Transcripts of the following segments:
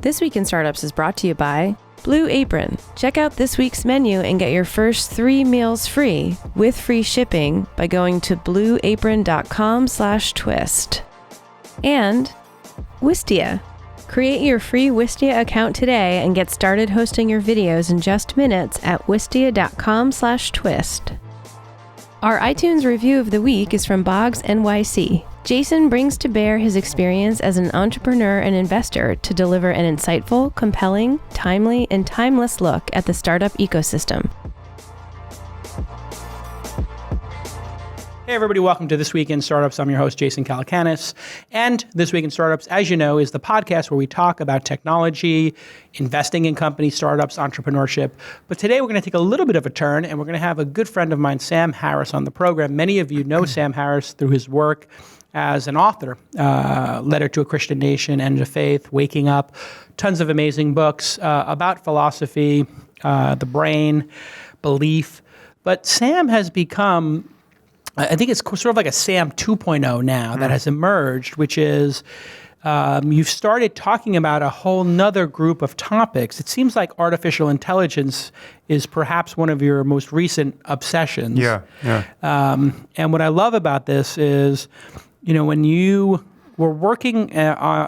This Week in Startups is brought to you by Blue Apron. Check out this week's menu and get your first 3 meals free with free shipping by going to blueapron.com/twist. And Wistia. Create your free Wistia account today and get started hosting your videos in just minutes at wistia.com/twist. Our iTunes review of the week is from Boggs NYC. Jason brings to bear his experience as an entrepreneur and investor to deliver an insightful, compelling, timely, and timeless look at the startup ecosystem. Hey everybody, welcome to This Week in Startups. I'm your host, Jason Calacanis. And This Week in Startups, as you know, is the podcast where we talk about technology, investing in company startups, entrepreneurship. But today we're going to take a little bit of a turn and we're going to have a good friend of mine, Sam Harris, on the program. Many of you know Sam Harris through his work as an author, Letter to a Christian Nation, End of Faith, Waking Up, tons of amazing books about philosophy, the brain, belief. But Sam has become, I think it's sort of like a Sam 2.0 now that has emerged, which is you've started talking about a whole nother group of topics. It seems like artificial intelligence is perhaps one of your most recent obsessions. Yeah. And what I love about this is, you know, when you were working,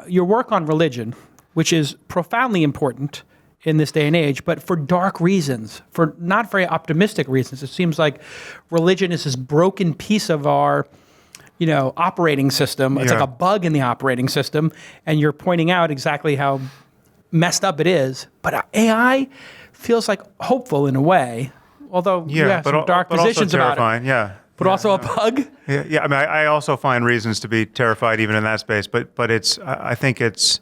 your work on religion, which is profoundly important in this day and age, but for dark reasons, for not very optimistic reasons. It seems like religion is this broken piece of our, you know, operating system. It's like a bug in the operating system, and you're pointing out exactly how messed up it is. But AI feels like hopeful in a way, although you have some dark positions about it. But also a bug? Yeah. I mean, I also find reasons to be terrified even in that space, but it's, I think it's,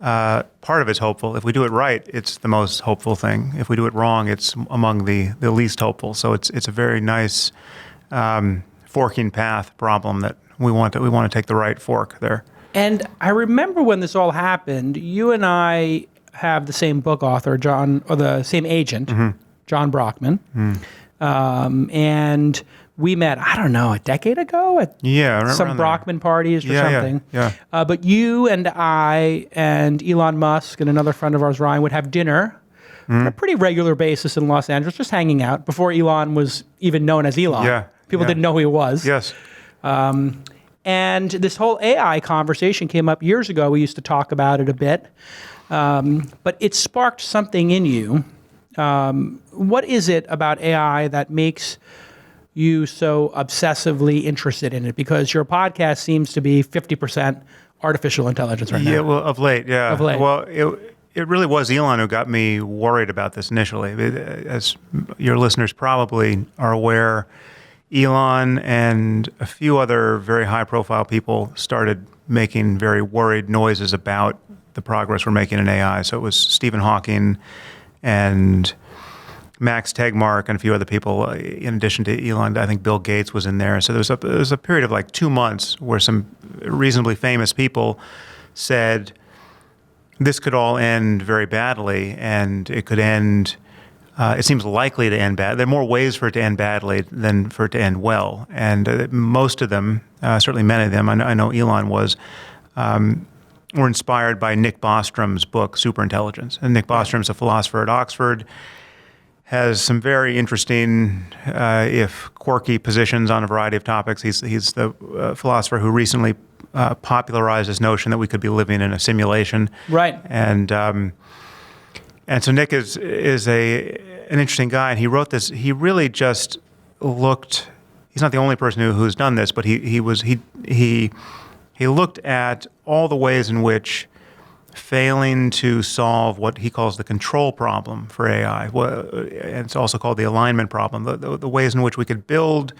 part of it's hopeful. If we do it right, it's the most hopeful thing. If we do it wrong, it's among the least hopeful. So it's a very nice forking path problem that we want to take the right fork there. And I remember when this all happened, you and I have the same book author, the same agent, John Brockman. And we met, I don't know, a decade ago at some Brockman parties or something. But you and I and Elon Musk and another friend of ours, Ryan, would have dinner on a pretty regular basis in Los Angeles, just hanging out before Elon was even known as Elon. People didn't know who he was. And this whole AI conversation came up years ago. We used to talk about it a bit. But it sparked something in you. What is it about AI that makes you so obsessively interested in it? Because your podcast seems to be 50% artificial intelligence right now. Yeah, well, of late. Well, it really was Elon who got me worried about this initially. As your listeners probably are aware, Elon and a few other very high-profile people started making very worried noises about the progress we're making in AI. So it was Stephen Hawking and Max Tegmark and a few other people, in addition to Elon. I think Bill Gates was in there. So there was a period of like 2 months where some reasonably famous people said this could all end very badly, and it could end, it seems likely to end bad. There are more ways for it to end badly than for it to end well. And most of them, certainly many of them, I know Elon was, were inspired by Nick Bostrom's book, Superintelligence. And Nick Bostrom's a philosopher at Oxford, has some very interesting, if quirky, positions on a variety of topics. He's the philosopher who recently popularized this notion that we could be living in a simulation. Right. And so Nick is an interesting guy, and he wrote this. He really just looked. He's not the only person who's done this, but he looked at all the ways in which failing to solve what he calls the control problem for AI, and it's also called the alignment problem, the ways in which we could build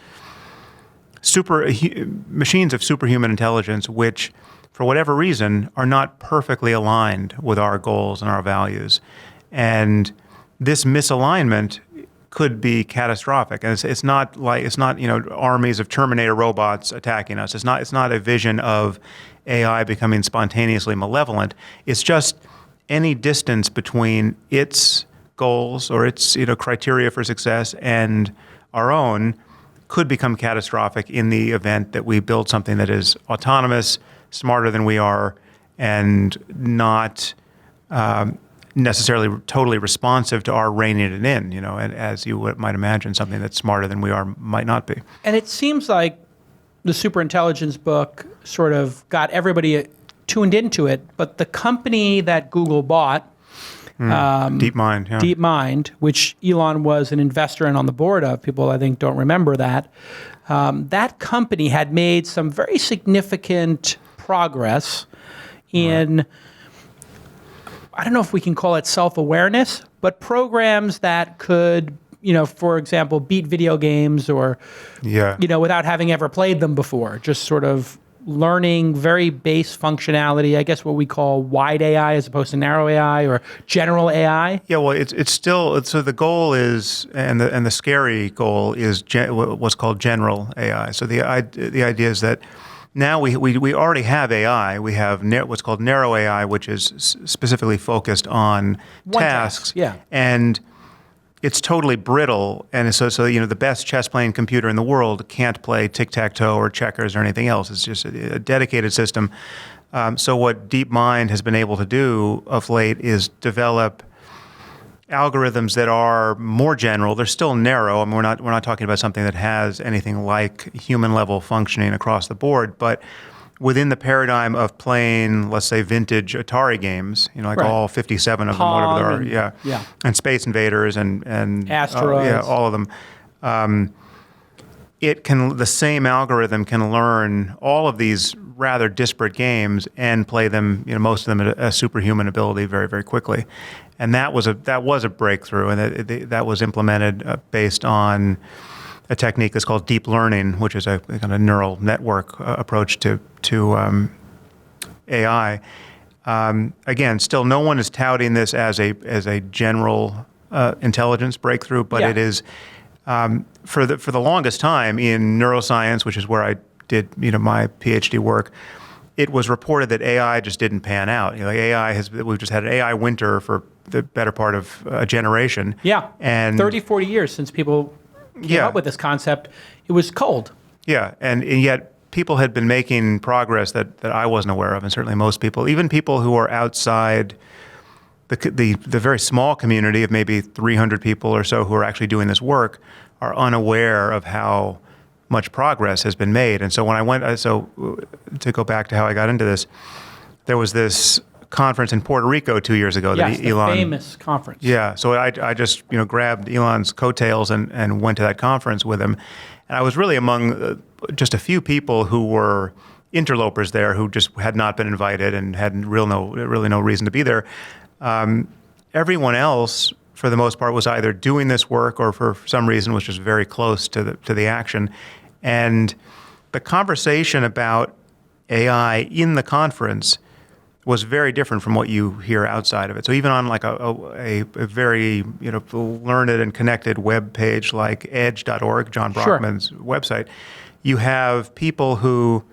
machines of superhuman intelligence, which, for whatever reason, are not perfectly aligned with our goals and our values. And this misalignment could be catastrophic. And it's not armies of Terminator robots attacking us. It's not a vision of AI becoming spontaneously malevolent. It's just any distance between its goals or its criteria for success and our own could become catastrophic in the event that we build something that is autonomous, smarter than we are, and not necessarily totally responsive to our reining it in, and as you might imagine, something that's smarter than we are might not be. And it seems like the Superintelligence book sort of got everybody tuned into it, but the company that Google bought, DeepMind, which Elon was an investor and on the board of, people I think don't remember that, that company had made some very significant progress in, I don't know if we can call it self-awareness, but programs that could, for example, beat video games or, without having ever played them before, just sort of learning very base functionality, I guess what we call wide AI as opposed to narrow AI or general AI. Yeah, well, it's still, so the goal is, and the scary goal is what's called general AI. So the idea is that now we already have AI. We have what's called narrow AI, which is specifically focused on tasks. Yeah. And it's totally brittle, and so the best chess-playing computer in the world can't play tic-tac-toe or checkers or anything else. It's just a dedicated system. So what DeepMind has been able to do of late is develop algorithms that are more general. They're still narrow. I mean, we're not talking about something that has anything like human-level functioning across the board, but within the paradigm of playing, let's say, vintage Atari games, all 57 of them, whatever there are, and Space Invaders and Asteroids, all of them. The same algorithm can learn all of these rather disparate games and play them, most of them at a superhuman ability very, very quickly. And that was a breakthrough, and that was implemented based on a technique that's called deep learning, which is a kind of neural network approach to AI. Again, still no one is touting this as a general intelligence breakthrough, but it is for the longest time in neuroscience, which is where I did my PhD work. It was reported that AI just didn't pan out. We've just had an AI winter for the better part of a generation. Yeah, and 30, 40 years since people came up with this concept. It was cold. Yeah, and yet people had been making progress that I wasn't aware of, and certainly most people, even people who are outside the very small community of maybe 300 people or so who are actually doing this work, are unaware of how much progress has been made. And so when I went, to go back to how I got into this, there was this conference in Puerto Rico 2 years ago. Yes, that Elon, the famous conference. Yeah, so I just grabbed Elon's coattails and went to that conference with him. And I was really among just a few people who were interlopers there who just had not been invited and had really no reason to be there. Everyone else, for the most part, was either doing this work or for some reason was just very close to the action. And the conversation about AI in the conference was very different from what you hear outside of it. So even on like a very learned and connected web page like edge.org, John Brockman's website, you have people who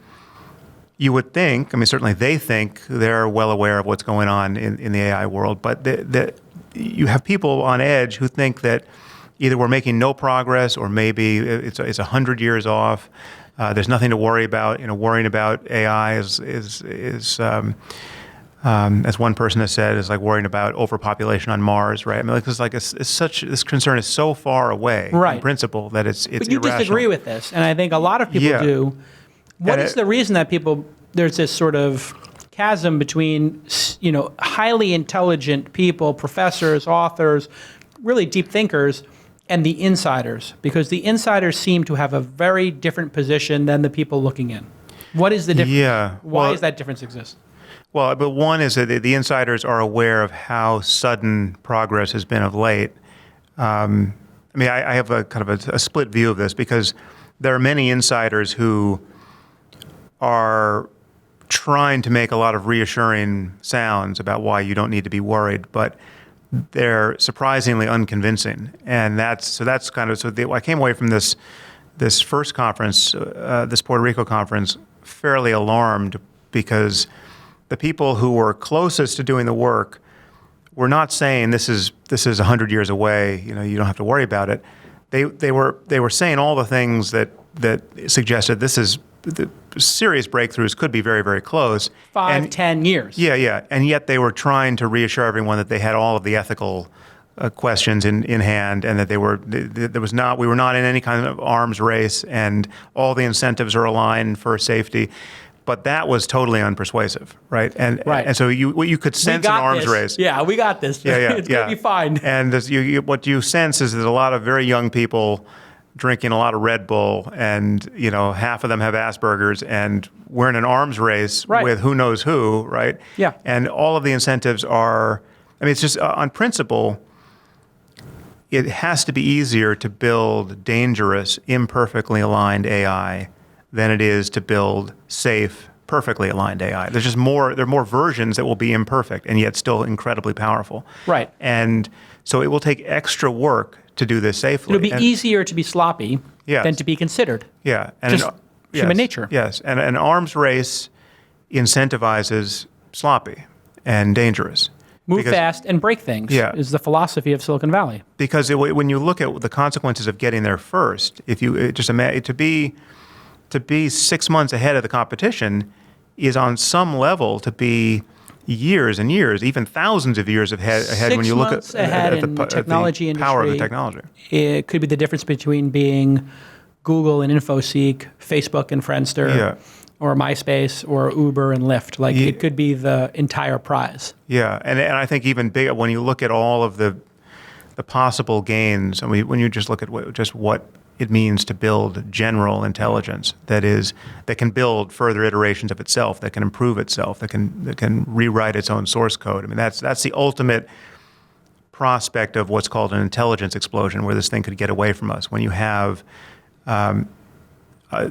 you would think, certainly they think they're well aware of what's going on in the AI world, but you have people on edge who think that either we're making no progress or maybe it's 100 years off. There's nothing to worry about. Worrying about AI is as one person has said, is like worrying about overpopulation on Mars, right? This concern is so far away in principle that it's But you irrational. disagree with this, and I think a lot of people do. What is the reason that there's this sort of chasm between, highly intelligent people, professors, authors, really deep thinkers, and the insiders? Because the insiders seem to have a very different position than the people looking in. What is the difference? Yeah. Why does that difference exist? Well, but one is that the insiders are aware of how sudden progress has been of late. I have a kind of a split view of this because there are many insiders who are trying to make a lot of reassuring sounds about why you don't need to be worried, but they're surprisingly unconvincing. And I came away from this first conference, this Puerto Rico conference, fairly alarmed because the people who were closest to doing the work were not saying this is 100 years away, you don't have to worry about it. They were saying all the things that suggested this is the serious breakthroughs could be very, very close. 10 years. Yeah. And yet they were trying to reassure everyone that they had all of the ethical questions in hand, and that we were not in any kind of arms race, and all the incentives are aligned for safety. But that was totally unpersuasive, right? And so you could sense an arms race. Yeah, we got this. Yeah, it's going to be fine. And what you sense is there's a lot of very young people drinking a lot of Red Bull, and half of them have Asperger's, and we're in an arms race with who knows who, right? Yeah. And all of the incentives are, it's just on principle, it has to be easier to build dangerous, imperfectly aligned AI than it is to build safe, perfectly aligned AI. There are more versions that will be imperfect and yet still incredibly powerful. Right. And so it will take extra work to do this safely. It'll be easier to be sloppy than to be considered. Yeah. And just human nature. Yes. And an arms race incentivizes sloppy and dangerous. Move fast and break things is the philosophy of Silicon Valley. Because when you look at the consequences of getting there first, if you just imagine to be 6 months ahead of the competition is on some level to be years and years, even thousands of years ahead when you look at the technology industry, power of the technology. It could be the difference between being Google and InfoSeek, Facebook and Friendster, or MySpace or Uber and Lyft. It could be the entire prize. Yeah, and I think even bigger when you look at all of the possible gains. When you just look at what it means to build general intelligence that can build further iterations of itself, that can improve itself, that can rewrite its own source code. That's the ultimate prospect of what's called an intelligence explosion, where this thing could get away from us. When you have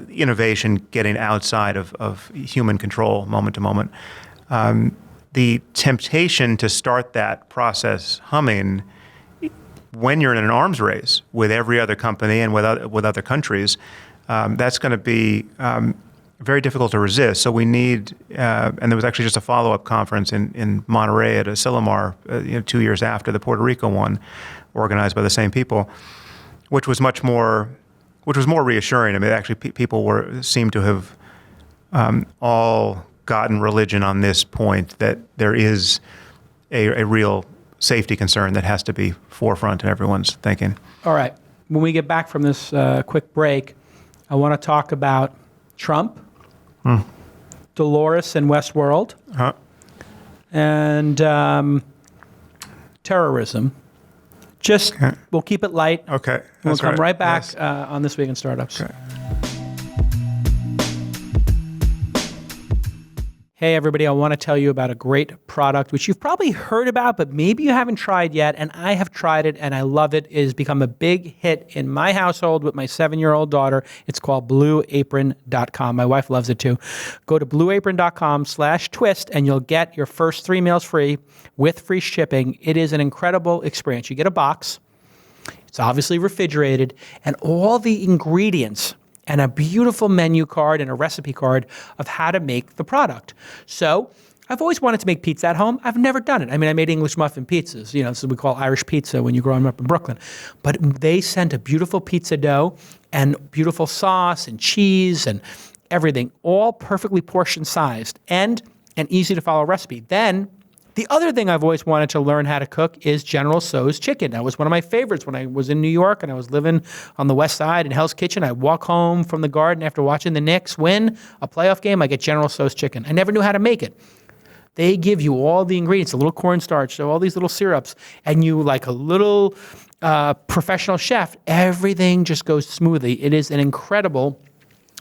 innovation getting outside of human control moment to moment. The temptation to start that process humming when you're in an arms race with every other company and with other countries, that's going to be very difficult to resist. So we need, and there was actually just a follow-up conference in Monterey at Asilomar 2 years after the Puerto Rico one, organized by the same people, which was more reassuring. Actually, people seemed to have all gotten religion on this point, that there is a real safety concern that has to be forefront in everyone's thinking. All right. When we get back from this quick break, I want to talk about Trump, Dolores and Westworld, and terrorism. We'll keep it light. Okay. We'll come right back on This Week in Startups. Okay. Hey, everybody, I want to tell you about a great product, which you've probably heard about, but maybe you haven't tried yet, and I have tried it, and I love it. It has become a big hit in my household with my 7-year-old daughter. It's called BlueApron.com. My wife loves it, too. Go to BlueApron.com/twist, and you'll get your first 3 meals free with free shipping. It is an incredible experience. You get a box. It's obviously refrigerated, and all the ingredients and a beautiful menu card and a recipe card of how to make the product. So I've always wanted to make pizza at home. I've never done it. I made English muffin pizzas. This is what we call Irish pizza when you grow up in Brooklyn. But they sent a beautiful pizza dough and beautiful sauce and cheese and everything, all perfectly portion sized and an easy to follow recipe. Then the other thing I've always wanted to learn how to cook is General Tso's chicken. That was one of my favorites when I was in New York and I was living on the West Side in Hell's Kitchen. I'd walk home from the Garden after watching the Knicks win a playoff game. I get General Tso's chicken. I never knew how to make it. They give you all the ingredients, a little cornstarch, so all these little syrups, and you, like a little professional chef, everything just goes smoothly. It is an incredible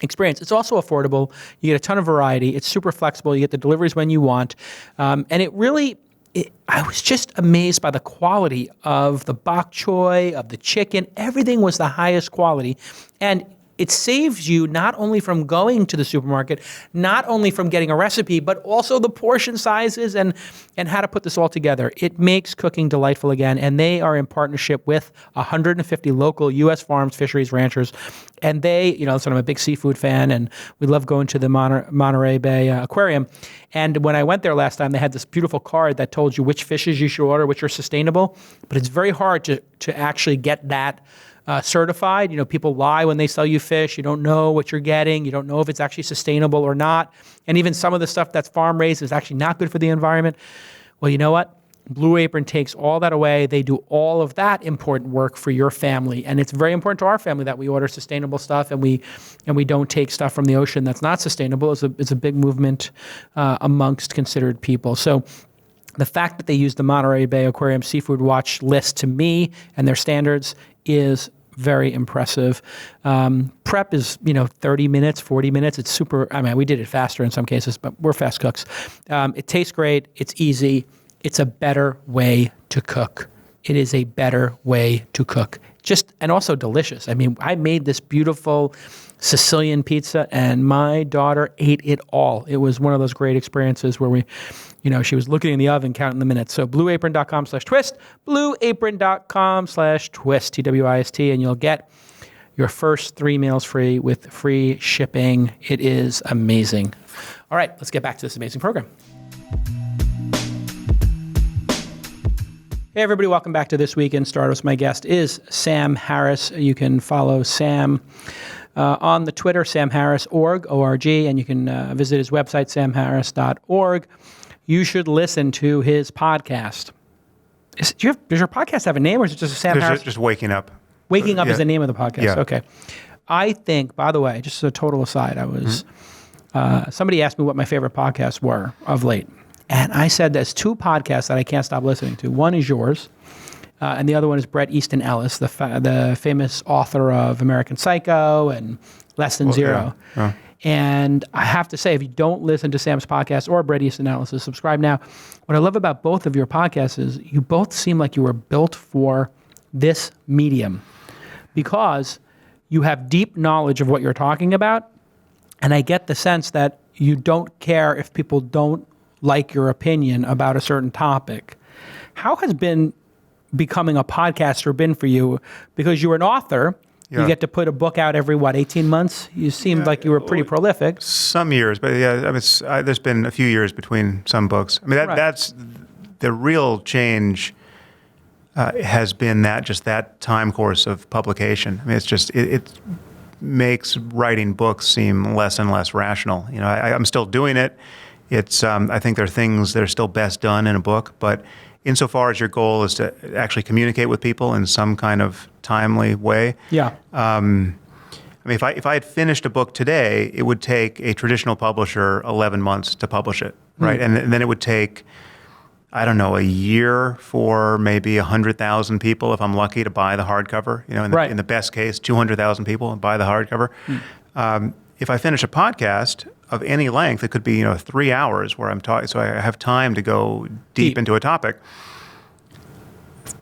experience. It's also affordable. You get a ton of variety. It's super flexible. You get the deliveries when you want. And I was just amazed by the quality of the bok choy, of the chicken. Everything was the highest quality. And it saves you not only from going to the supermarket, not only from getting a recipe, but also the portion sizes and how to put this all together. It makes cooking delightful again, and they are in partnership with 150 local U.S. farms, fisheries, ranchers, and they, so I'm a big seafood fan, and we love going to the Monterey Bay Aquarium. And when I went there last time, they had this beautiful card that told you which fishes you should order, which are sustainable, but it's very hard to actually get that certified. People lie when they sell you fish. You don't know what you're getting. You don't know if it's actually sustainable or not. And even some of the stuff that's farm raised is actually not good for the environment. Well, you know what? Blue Apron takes all that away. They do all of that important work for your family. And it's very important to our family that we order sustainable stuff and we don't take stuff from the ocean that's not sustainable. It's a big movement amongst considered people. So the fact that they use the Monterey Bay Aquarium Seafood Watch list to me and their standards is very impressive. Prep is, 30 minutes, 40 minutes. It's super, we did it faster in some cases, but we're fast cooks. It tastes great. It's easy. It's a better way to cook. It is a better way to cook. And also delicious. I made this beautiful Sicilian pizza and my daughter ate it all. It was one of those great experiences where she was looking in the oven, counting the minutes. So blueapron.com/twist, blueapron.com/twist, TWIST, and you'll get your first 3 meals free with free shipping. It is amazing. All right, let's get back to this amazing program. Hey, everybody, welcome back to This Week in Startups. My guest is Sam Harris. You can follow Sam on the Twitter, samharris.org, O-R-G, and you can visit his website, samharris.org. You should listen to his podcast. Does your podcast have a name, or is it just Sam Harris? Just Waking Up. Waking Up is the name of the podcast. Yeah. Okay. I think, by the way, just as a total aside, somebody asked me what my favorite podcasts were of late. And I said there's 2 podcasts that I can't stop listening to. One is yours, and the other one is Bret Easton Ellis, the famous author of American Psycho and Less Than Zero. Yeah. And I have to say, if you don't listen to Sam's podcast or Bret Easton Ellis, subscribe now. What I love about both of your podcasts is you both seem like you were built for this medium because you have deep knowledge of what you're talking about, and I get the sense that you don't care if people don't like your opinion about a certain topic. How has becoming a podcaster been for you? Because you're an author, you get to put a book out every, 18 months? You seemed like you were pretty prolific. Some years, but there's been a few years between some books. That's the real change has been that time course of publication. It makes writing books seem less and less rational. I'm still doing it. It's I think there are things that are still best done in a book, but insofar as your goal is to actually communicate with people in some kind of timely way. Yeah. If I had finished a book today, it would take a traditional publisher 11 months to publish it, right? And then it would take, I don't know, a year for maybe 100,000 people, if I'm lucky, to buy the hardcover. In the best case, 200,000 people buy the hardcover. If I finish a podcast of any length, it could be 3 hours where I'm talking, so I have time to go deep into a topic.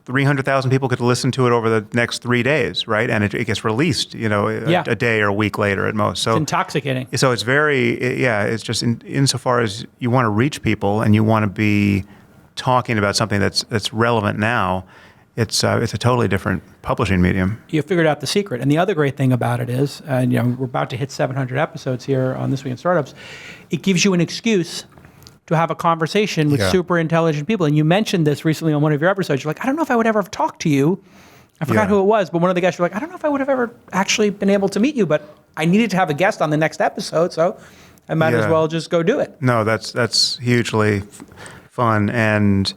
300,000 people could listen to it over the next 3 days, right? And it gets released, a day or a week later at most. So it's intoxicating. So it's it's just insofar as you want to reach people and you want to be talking about something that's relevant now. It's a totally different publishing medium. You figured out the secret. And the other great thing about it is, we're about to hit 700 episodes here on This Week in Startups, it gives you an excuse to have a conversation with super intelligent people. And you mentioned this recently on one of your episodes. You're like, I don't know if I would ever have talked to you. I forgot who it was, but one of the guys, you're like, I don't know if I would have ever actually been able to meet you, but I needed to have a guest on the next episode, so I might as well just go do it. No, that's hugely fun. And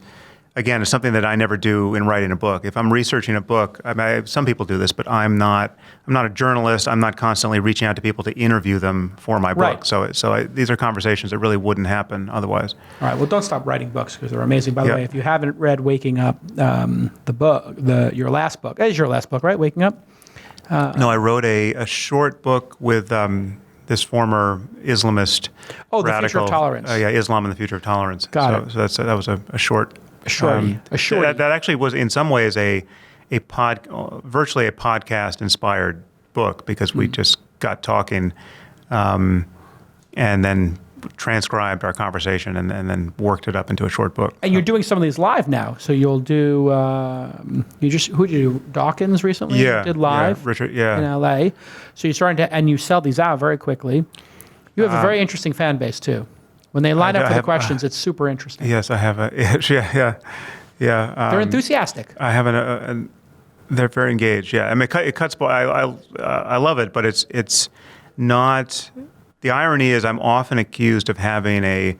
again, it's something that I never do in writing a book. If I'm researching a book, some people do this, but I'm not a journalist. I'm not constantly reaching out to people to interview them for my book. Right. So these are conversations that really wouldn't happen otherwise. All right. Well, don't stop writing books because they're amazing. By the way, if you haven't read Waking Up, the book, your last book, that is your last book, right? Waking Up? No, I wrote a short book with this former Islamist radical. The Future of Tolerance. Islam and the Future of Tolerance. Got it. So that was a short. A shorty. That actually was in some ways virtually a podcast inspired book because we just got talking, and then transcribed our conversation and then worked it up into a short book. And you're doing some of these live now, so you'll do. Who did you do? Dawkins recently. Yeah, did live. Yeah, Richard. In LA. So you're starting to, and you sell these out very quickly. You have a very interesting fan base too. When they line up for the questions, it's super interesting. Yes, I have yeah. They're enthusiastic. I have They're very engaged. Yeah, I mean, it cuts. I love it, but it's not. The irony is, I'm often accused of having a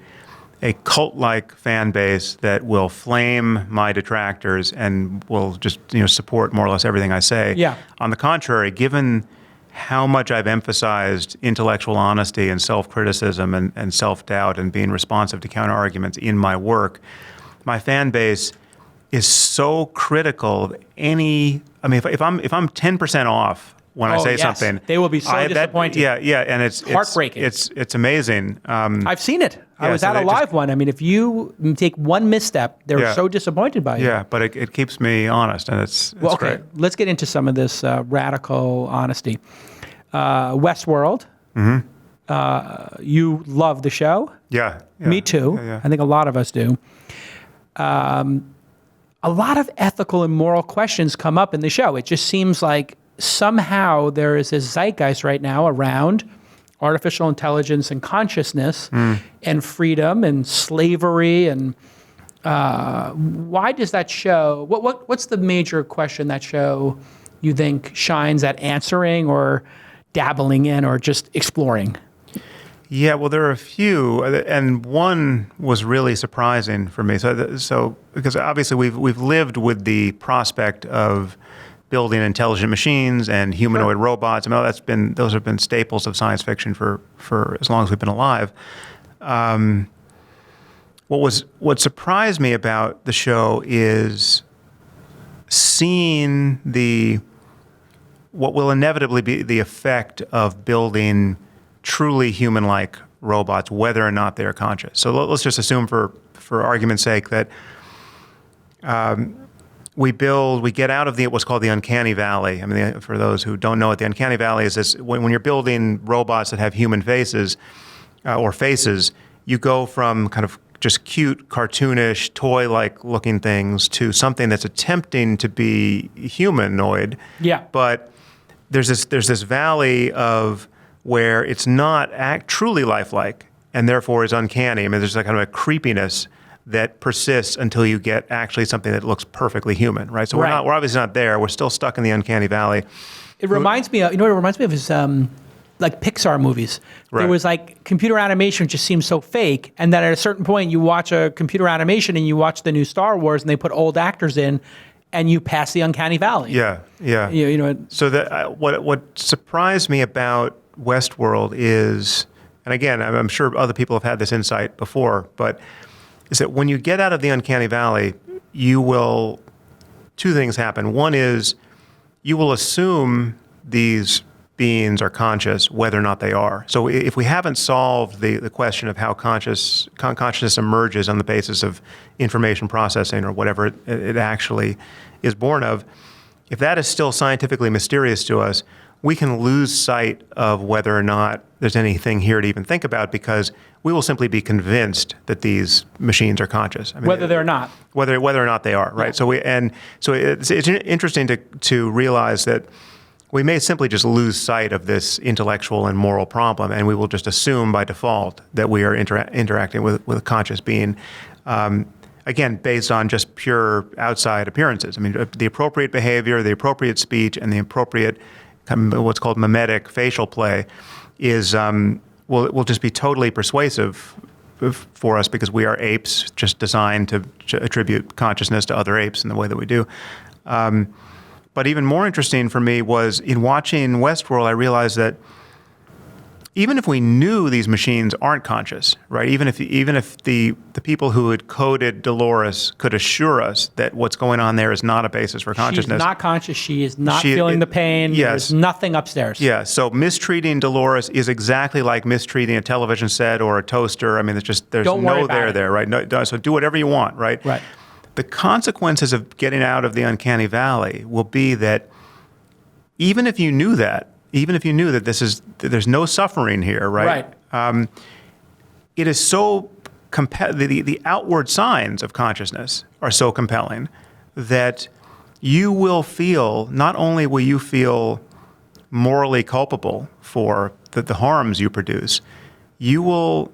cult-like fan base that will flame my detractors and will just support more or less everything I say. Yeah. On the contrary, given how much I've emphasized intellectual honesty and self-criticism and self-doubt and being responsive to counter-arguments in my work, my fan base is so critical of any. I mean, if I'm 10% off when I say something, they will be so disappointed. And it's heartbreaking. It's amazing. I've seen it. I was at a live one. I mean, if you take one misstep, they're so disappointed by you. Yeah, but it keeps me honest, and it's okay. great. Let's get into some of this radical honesty. Westworld. Mm-hmm. You love the show. Yeah. Me too. Yeah. I think a lot of us do. A lot of ethical and moral questions come up in the show. It just seems like somehow there is this zeitgeist right now around artificial intelligence and consciousness and freedom and slavery. And why does that show, what's the major question that show you think shines at answering or dabbling in or just exploring? Yeah, well, there are a few, and one was really surprising for me. So because obviously we've lived with the prospect of building intelligent machines and humanoid robots. I mean, those have been staples of science fiction for as long as we've been alive. What surprised me about the show is seeing what will inevitably be the effect of building truly human-like robots, whether or not they are conscious. So let's just assume, for argument's sake, that we get out of what's called the uncanny valley. I mean, for those who don't know it, the uncanny valley is this: when you're building robots that have human faces or faces, you go from kind of just cute, cartoonish, toy-like looking things to something that's attempting to be humanoid. Yeah. But there's this valley of where it's not truly lifelike and therefore is uncanny. I mean, there's a kind of a creepiness that persists until you get actually something that looks perfectly human, right? So we're obviously not there. We're still stuck in the uncanny valley. It reminds me of, what it reminds me of is like Pixar movies. Right. There was like computer animation just seems so fake, and then at a certain point you watch a computer animation and you watch the new Star Wars and they put old actors in, and you pass the uncanny valley. Yeah. So what surprised me about Westworld is, and again, I'm sure other people have had this insight before, but is that when you get out of the uncanny valley, two things happen. One is you will assume these beings are conscious, whether or not they are. So if we haven't solved the question of how consciousness emerges on the basis of information processing or whatever it actually is born of, if that is still scientifically mysterious to us, we can lose sight of whether or not there's anything here to even think about, because we will simply be convinced that these machines are conscious. I mean, whether they're not. Whether or not they are, right? Yeah. So it's interesting to realize that we may simply just lose sight of this intellectual and moral problem, and we will just assume by default that we are interacting with a conscious being. Again, based on just pure outside appearances. I mean, the appropriate behavior, the appropriate speech, and the appropriate what's called mimetic facial play is will just be totally persuasive for us, because we are apes just designed to attribute consciousness to other apes in the way that we do. But even more interesting for me was in watching Westworld, I realized that even if we knew these machines aren't conscious, right? Even if the people who had coded Dolores could assure us that what's going on there is not a basis for consciousness. She's not conscious. She is not feeling the pain. Yes. There's nothing upstairs. Yeah. So mistreating Dolores is exactly like mistreating a television set or a toaster. I mean, there's no there, right? No, so do whatever you want, right? Right. The consequences of getting out of the uncanny valley will be that even if you knew that there's no suffering here, right? It is so the outward signs of consciousness are so compelling that you will feel, not only will you feel morally culpable for the harms you produce, you will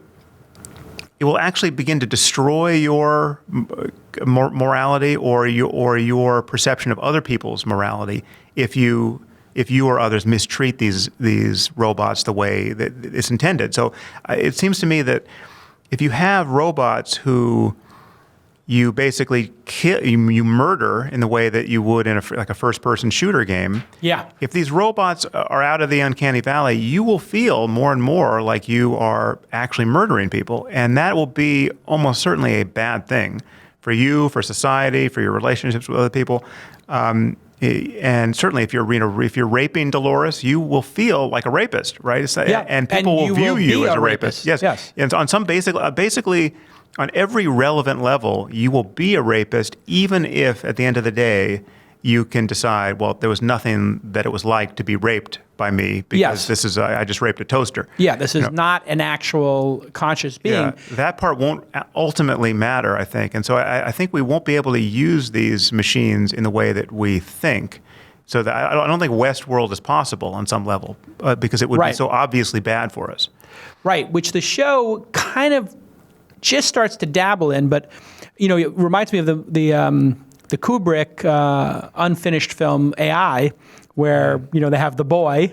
it will actually begin to destroy your morality or your perception of other people's morality if you or others mistreat these robots the way that it's intended. So it seems to me that if you have robots who you basically kill, you murder in the way that you would in like a first-person shooter game. Yeah. If these robots are out of the uncanny valley, you will feel more and more like you are actually murdering people, and that will be almost certainly a bad thing for you, for society, for your relationships with other people. And certainly, if you're raping Dolores, you will feel like a rapist, right? And people will view you as a rapist. Yes. And on some basically. On every relevant level, you will be a rapist, even if at the end of the day, you can decide, well, there was nothing that it was like to be raped by me because I just raped a toaster. Yeah, this is not an actual conscious being. Yeah, that part won't ultimately matter, I think. And so I think we won't be able to use these machines in the way that we think. So that I don't think Westworld is possible on some level because it would be so obviously bad for us. Right, which the show kind of just starts to dabble in, but it reminds me of the Kubrick unfinished film AI, where they have the boy,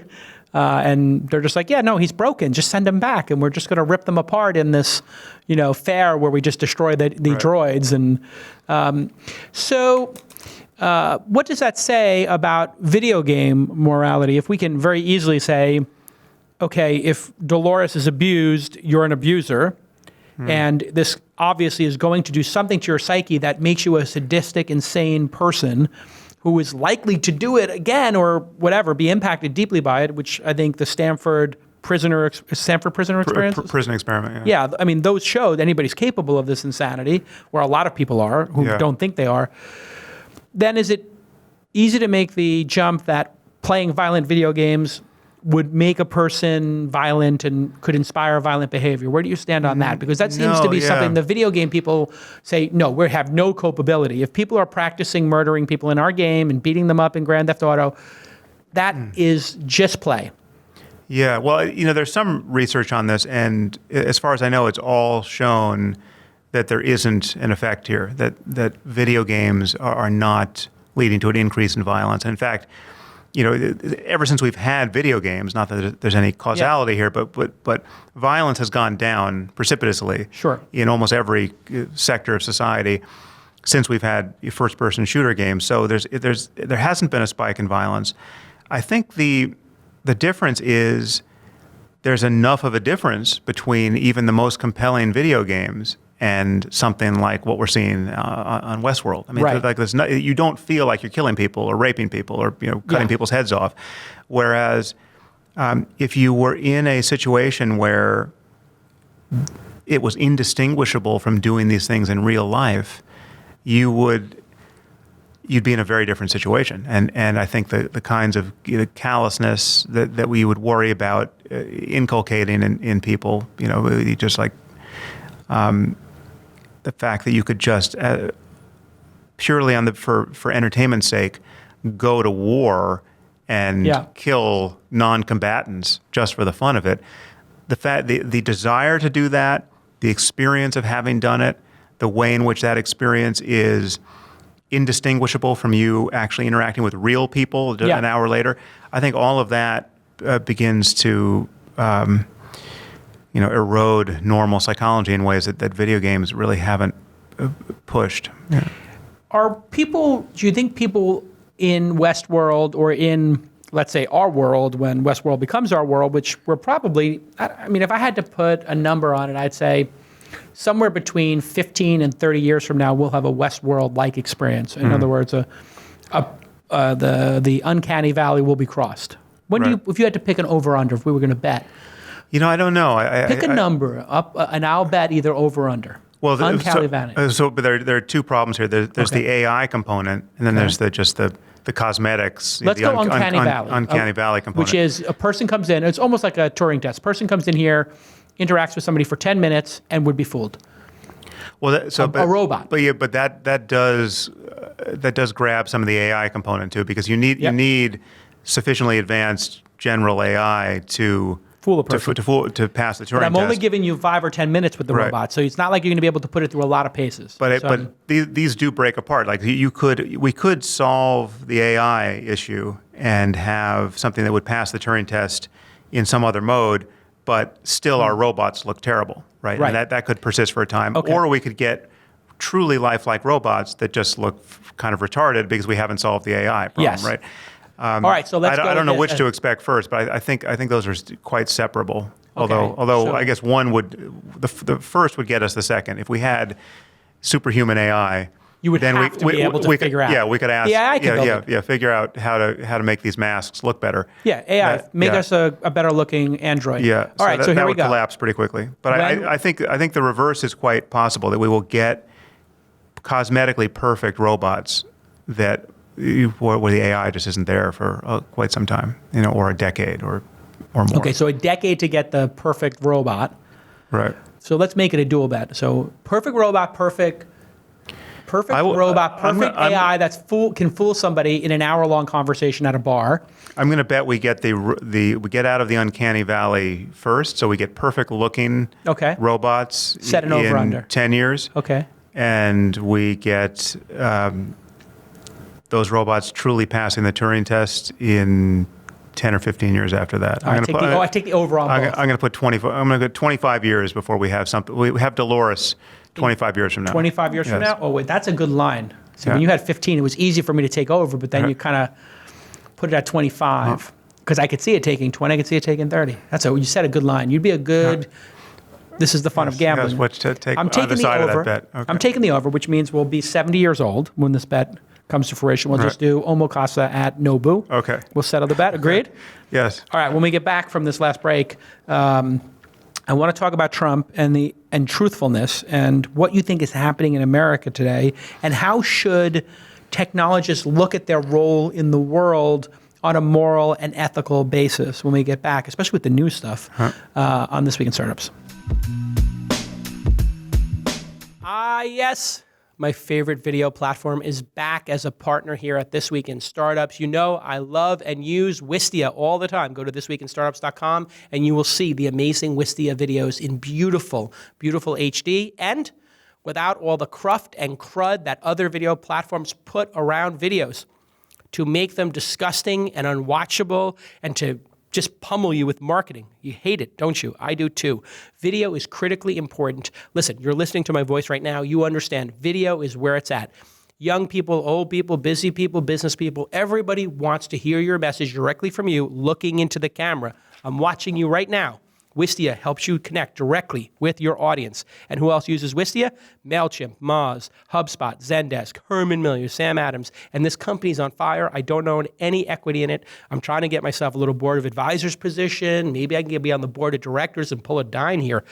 and they're just like, yeah, no, he's broken. Just send him back, and we're just going to rip them apart in this, fair where we just destroy the droids. And so, what does that say about video game morality? If we can very easily say, okay, if Dolores is abused, you're an abuser. And this obviously is going to do something to your psyche that makes you a sadistic, insane person who is likely to do it again or whatever, be impacted deeply by it, which I think the Stanford prison experience? Prison experiment, yeah. Yeah, I mean, those showed anybody's capable of this insanity, where a lot of people are who don't think they are. Then is it easy to make the jump that playing violent video games would make a person violent and could inspire violent behavior? Where do you stand on that? Because that seems to be something the video game people say, no, we have no culpability. If people are practicing murdering people in our game and beating them up in Grand Theft Auto, that is just play. Yeah, well, there's some research on this, and as far as I know, it's all shown that there isn't an effect here, that video games are not leading to an increase in violence. In fact, ever since we've had video games, not that there's any causality here, but violence has gone down precipitously in almost every sector of society since we've had first-person shooter games. So there hasn't been a spike in violence. I think the difference is there's enough of a difference between even the most compelling video games and something like what we're seeing on Westworld. I mean, like you don't feel like you're killing people or raping people or cutting people's heads off. Whereas if you were in a situation where it was indistinguishable from doing these things in real life, you'd be in a very different situation. And I think the kinds of callousness that we would worry about inculcating in people, just like the fact that you could just purely for entertainment's sake go to war and kill non-combatants just for the fun of it. The desire to do that, the experience of having done it, the way in which that experience is indistinguishable from you actually interacting with real people an hour later, I think all of that begins to erode normal psychology in ways that video games really haven't pushed. Yeah. Do you think people in Westworld or in, let's say, our world, when Westworld becomes our world, which we're probably, I mean, if I had to put a number on it, I'd say somewhere between 15 and 30 years from now, we'll have a Westworld-like experience. In other words, the uncanny valley will be crossed. If you had to pick an over-under, if we were going to bet? I don't know. Pick a number up, and I'll bet either over or under. Well, but there are two problems here. There's the AI component, and then there's just the cosmetics. Let's go uncanny valley. Uncanny valley component, which is a person comes in. It's almost like a Turing test. Person comes in here, interacts with somebody for 10 minutes, and would be fooled. Well, a robot. But that does grab some of the AI component too, because you need sufficiently advanced general AI to fool a person. To pass the Turing but I'm test. only giving you 5 or 10 minutes with the robot, so it's not like you're going to be able to put it through a lot of paces. But these do break apart. Like we could solve the AI issue and have something that would pass the Turing test in some other mode, but still our robots look terrible, right? And that could persist for a time. Okay. Or we could get truly lifelike robots that just look kind of retarded because we haven't solved the AI problem, right? All right, so let's go. I don't know which to expect first, but I think those are quite separable. Okay. Although I guess one the first would get us the second. If we had superhuman AI, you would have to be able to figure out. Yeah, we could ask. Figure out how to make these masks look better. Yeah, AI make us a better looking android. Yeah. All right, so here we go. That would collapse pretty quickly. But I think the reverse is quite possible, that we will get cosmetically perfect robots where the AI just isn't there for quite some time, or a decade or more. Okay, so a decade to get the perfect robot. Right. So let's make it a dual bet. So perfect robot, perfect AI that's can fool somebody in an hour-long conversation at a bar. I'm going to bet we get we get out of the uncanny valley first, so we get perfect-looking robots. Set an over-under. 10 years. Okay. And we get those robots truly passing the Turing test in 10 or 15 years after that. I take the over on both. I'm going to put 25 years before we have something. We have Dolores 25 years from now. 25 years from now? Oh, wait, that's a good line. So when you had 15, it was easy for me to take over, but then you kind of put it at 25. Because I could see it taking 20, I could see it taking 30. You said a good line. You'd be a good... This is the fun of gambling. Yes, to take I'm taking the over. Of that bet. Okay. I'm taking the over, which means we'll be 70 years old when this bet comes to fruition. We'll just do Omokasa at Nobu. Okay. We'll settle the bet. Agreed? Yes. All right. When we get back from this last break, I want to talk about Trump and truthfulness and what you think is happening in America today, and how should technologists look at their role in the world on a moral and ethical basis when we get back, especially with the new stuff on This Week in Startups. Yes. My favorite video platform is back as a partner here at This Week in Startups. You know I love and use Wistia all the time. Go to thisweekinstartups.com and you will see the amazing Wistia videos in beautiful, beautiful HD and without all the cruft and crud that other video platforms put around videos to make them disgusting and unwatchable and to just pummel you with marketing. You hate it, don't you? I do too. Video is critically important. Listen, you're listening to my voice right now. You understand video is where it's at. Young people, old people, busy people, business people, everybody wants to hear your message directly from you looking into the camera. I'm watching you right now. Wistia helps you connect directly with your audience. And who else uses Wistia? MailChimp, Moz, HubSpot, Zendesk, Herman Miller, Sam Adams. And this company's on fire. I don't own any equity in it. I'm trying to get myself a little board of advisors position. Maybe I can be on the board of directors and pull a dime here.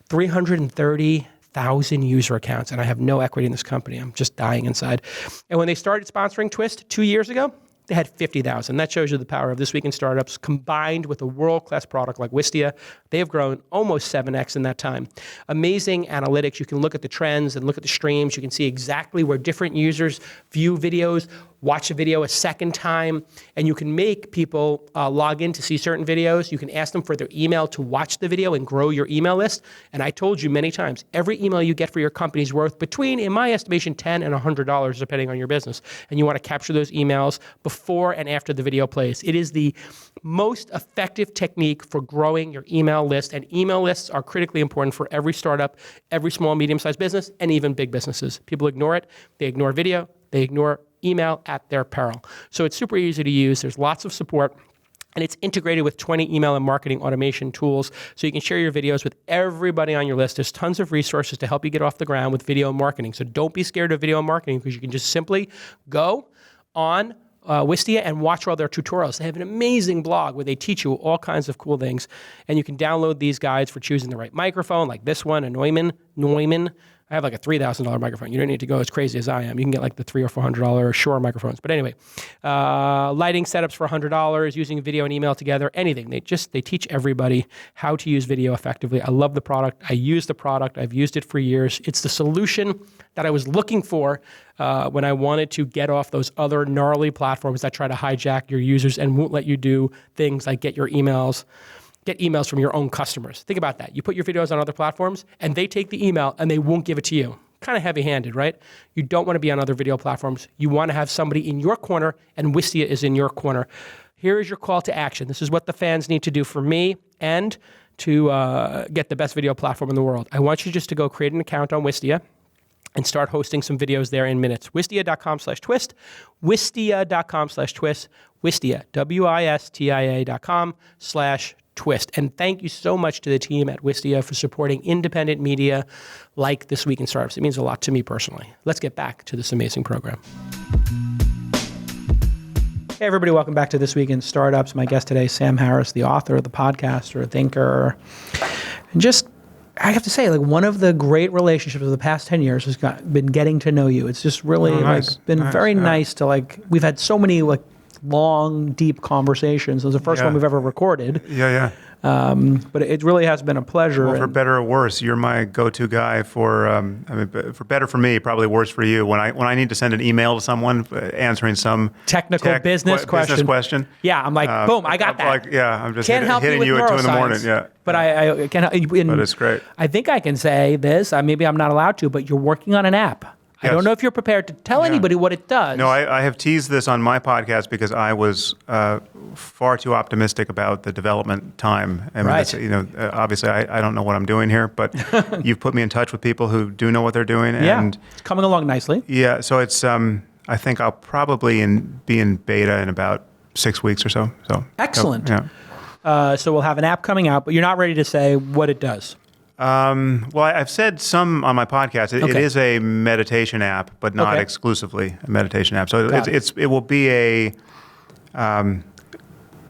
330,000 user accounts, and I have no equity in this company. I'm just dying inside. And when they started sponsoring Twist 2 years ago, they had 50,000. That shows you the power of This Week in Startups combined with a world-class product like Wistia. They have grown almost 7x in that time. Amazing analytics. You can look at the trends and look at the streams. You can see exactly where different users view videos, watch a video a second time, and you can make people log in to see certain videos. You can ask them for their email to watch the video and grow your email list. And I told you many times, every email you get for your company is worth between, in my estimation, $10 and $100, depending on your business. And you want to capture those emails before and after the video plays. It is the most effective technique for growing your email list. And email lists are critically important for every startup, every small, medium-sized business, and even big businesses. People ignore it. They ignore video. They ignore email at their peril. So it's super easy to use. There's lots of support. And it's integrated with 20 email and marketing automation tools. So you can share your videos with everybody on your list. There's tons of resources to help you get off the ground with video marketing. So don't be scared of video marketing, because you can just simply go on Wistia and watch all their tutorials. They have an amazing blog where they teach you all kinds of cool things. And you can download these guides for choosing the right microphone, like this one, a Neumann. I have like a $3,000 microphone. You don't need to go as crazy as I am. You can get like the $300 or $400 Shure microphones. But anyway, lighting setups for $100, using video and email together, anything. They teach everybody how to use video effectively. I love the product. I use the product. I've used it for years. It's the solution that I was looking for when I wanted to get off those other gnarly platforms that try to hijack your users and won't let you do things like get your emails get emails from your own customers. Think about that. You put your videos on other platforms, and they take the email, and they won't give it to you. Kind of heavy-handed, right? You don't want to be on other video platforms. You want to have somebody in your corner, and Wistia is in your corner. Here is your call to action. This is what the fans need to do for me and to get the best video platform in the world. I want you just to go create an account on Wistia and start hosting some videos there in minutes. Wistia.com/twist, Wistia.com/twist, Wistia, WISTIA.com/twist. And thank you so much to the team at Wistia for supporting independent media like This Week in Startups. It means a lot to me personally. Let's get back to this amazing program. Hey, everybody, welcome back to This Week in Startups. My guest today, Sam Harris, the author, the podcaster, thinker. And just, I have to say, like, one of the great relationships of the past 10 years has been getting to know you. It's just really been very nice to, like, we've had so many like long, deep conversations. It was the first one we've ever recorded. But it really has been a pleasure. Well, for better or worse, you're my go-to guy for, for better for me, probably worse for you. When I need to send an email to someone answering some technical business question. Yeah, I'm like, boom, I got that. Like, I'm just can't hitting you at 2 a.m. Yeah. But I can't. But it's great. I think I can say this. Maybe I'm not allowed to, but you're working on an app. Yes. I don't know if you're prepared to tell anybody what it does. No, I have teased this on my podcast because I was far too optimistic about the development time. I mean, obviously I don't know what I'm doing here, but you've put me in touch with people who do know what they're doing. And it's coming along nicely. Yeah, so it's I think I'll probably be in beta in about 6 weeks or so. Excellent. So we'll have an app coming out, but you're not ready to say what it does. Well, I've said some on my podcast. It is a meditation app, but not exclusively a meditation app. So it will be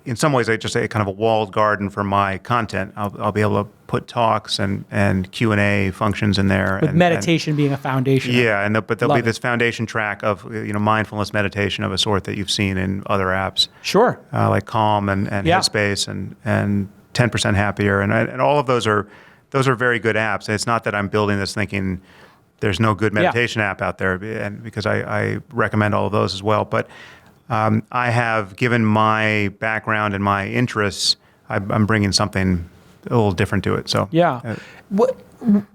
in some ways, just a kind of a walled garden for my content. I'll be able to put talks and Q&A functions in there. With meditation being a foundation. Yeah, but there'll be this foundation track of mindfulness meditation of a sort that you've seen in other apps. Sure. Like Calm and Headspace and 10% Happier, and all of those are very good apps. It's not that I'm building this thinking there's no good meditation app out there, and because I recommend all of those as well. But I have, given my background and my interests, I'm bringing something a little different to it. So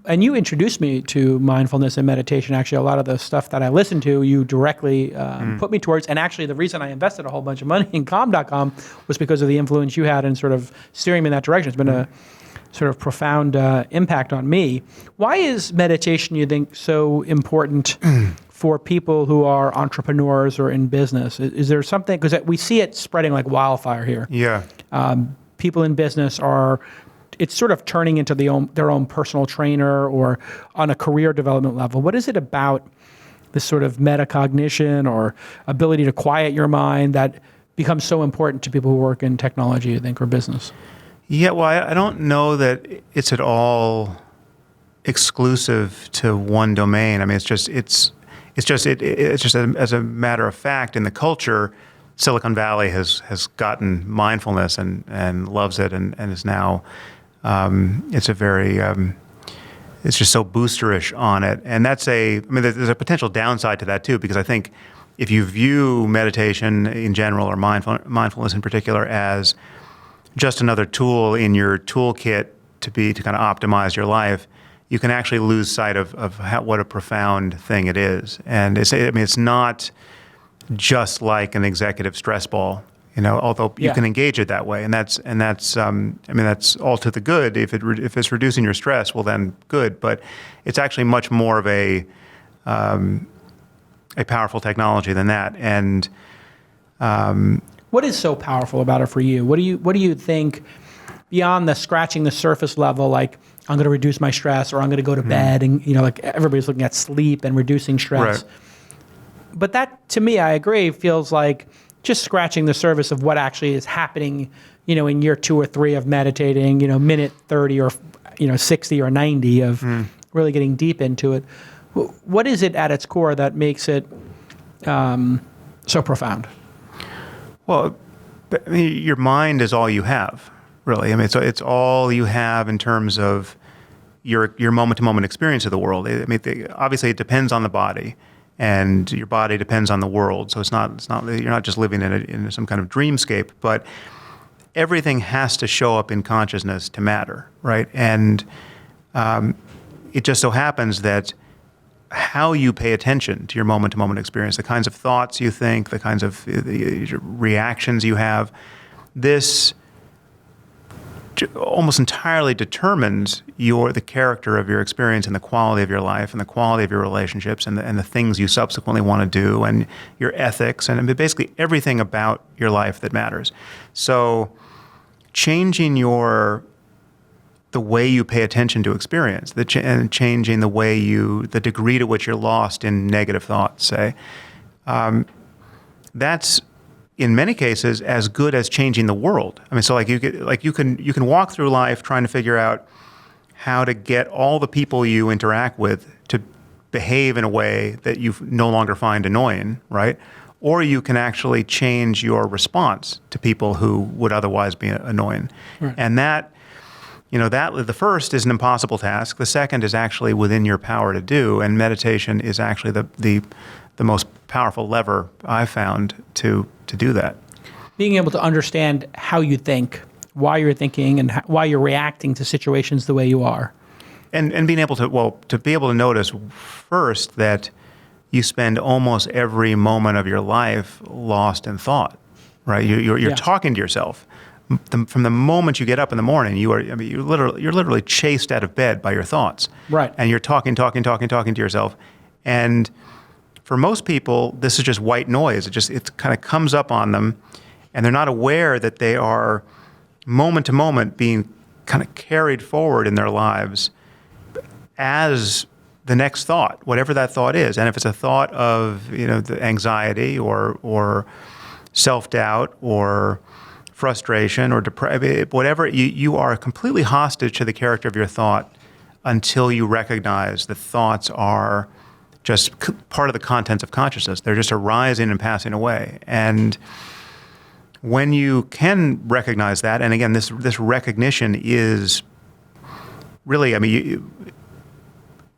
and you introduced me to mindfulness and meditation. Actually, a lot of the stuff that I listened to, you directly put me towards. And actually, the reason I invested a whole bunch of money in Calm.com was because of the influence you had in sort of steering me in that direction. It's been a sort of profound impact on me. Why is meditation, you think, so important for people who are entrepreneurs or in business? Is there something, because we see it spreading like wildfire here. Yeah. People in business it's sort of turning into their own personal trainer or on a career development level. What is it about this sort of metacognition or ability to quiet your mind that becomes so important to people who work in technology, you think, or business? Yeah, well, I don't know that it's at all exclusive to one domain. I mean, it's just as a matter of fact, in the culture, Silicon Valley has gotten mindfulness and loves it and is now it's just so boosterish on it, and there's a potential downside to that too, because I think if you view meditation in general or mindfulness in particular as just another tool in your toolkit to kind of optimize your life, you can actually lose sight of what a profound thing it is. And it's not just like an executive stress ball, although you can engage it that way, and that's all to the good. If it's reducing your stress, well then good. But it's actually much more of a powerful technology than that. And what is so powerful about it for you? What do you think, beyond the scratching the surface level, like I'm going to reduce my stress, or I'm going to go to bed, and like everybody's looking at sleep and reducing stress. Right. But that, to me, I agree, feels like just scratching the surface of what actually is happening, in year 2 or 3 of meditating, minute 30 or 60 or 90 of really getting deep into it. What is it at its core that makes it so profound? Well, your mind is all you have, really. I mean, it's all you have in terms of your moment-to-moment experience of the world. I mean, obviously, it depends on the body, and your body depends on the world. So it's not you're not just living in some kind of dreamscape. But everything has to show up in consciousness to matter, right? And it just so happens that how you pay attention to your moment-to-moment experience, the kinds of thoughts you think, the kinds of reactions you have, this almost entirely determines the character of your experience and the quality of your life and the quality of your relationships and the things you subsequently want to do and your ethics and basically everything about your life that matters. So changing the way you pay attention to experience, and changing the degree to which you're lost in negative thoughts, say, that's in many cases as good as changing the world. I mean, so you can walk through life trying to figure out how to get all the people you interact with to behave in a way that you no longer find annoying, right? Or you can actually change your response to people who would otherwise be annoying, right. And that the first is an impossible task. The second is actually within your power to do, and meditation is actually the most powerful lever I've found to do that. Being able to understand how you think, why you're thinking, and why you're reacting to situations the way you are. And being able to be able to notice first that you spend almost every moment of your life lost in thought, right? You're talking to yourself. From the moment you get up in the morning, you're literally chased out of bed by your thoughts. Right. And you're talking to yourself. And for most people, this is just white noise. It kind of comes up on them, and they're not aware that they are moment to moment being kind of carried forward in their lives as the next thought, whatever that thought is. And if it's a thought of the anxiety or self-doubt or frustration or depression, whatever, you are completely hostage to the character of your thought until you recognize that thoughts are just part of the contents of consciousness. They're just arising and passing away. And when you can recognize that, and again, this recognition is really,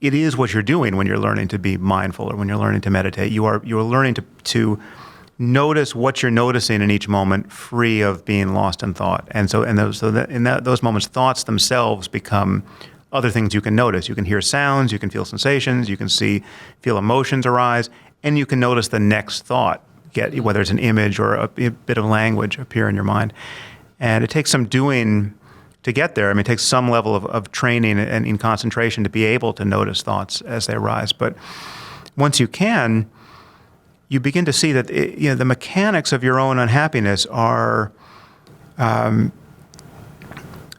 it is what you're doing when you're learning to be mindful or when you're learning to meditate. You're learning to notice what you're noticing in each moment, free of being lost in thought. And so, in those moments, thoughts themselves become other things you can notice. You can hear sounds, you can feel sensations, you can feel emotions arise, and you can notice the next thought, whether it's an image or a bit of language appear in your mind. And it takes some doing to get there. It takes some level of training and in concentration to be able to notice thoughts as they arise. But once you can, you begin to see that the mechanics of your own unhappiness are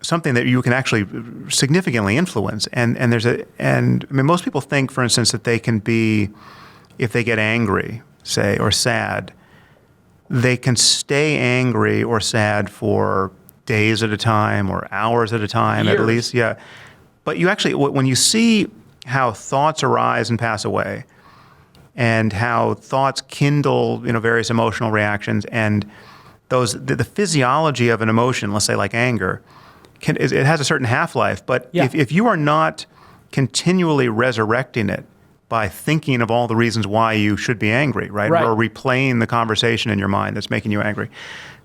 something that you can actually significantly influence. And most people think, for instance, that they can be, if they get angry, say, or sad, they can stay angry or sad for days at a time or hours at a time, years. At least, yeah. But you actually, when you see how thoughts arise and pass away, and how thoughts kindle, various emotional reactions, and the physiology of an emotion, let's say like anger, it has a certain half-life. But if you are not continually resurrecting it by thinking of all the reasons why you should be angry, right? Or replaying the conversation in your mind that's making you angry,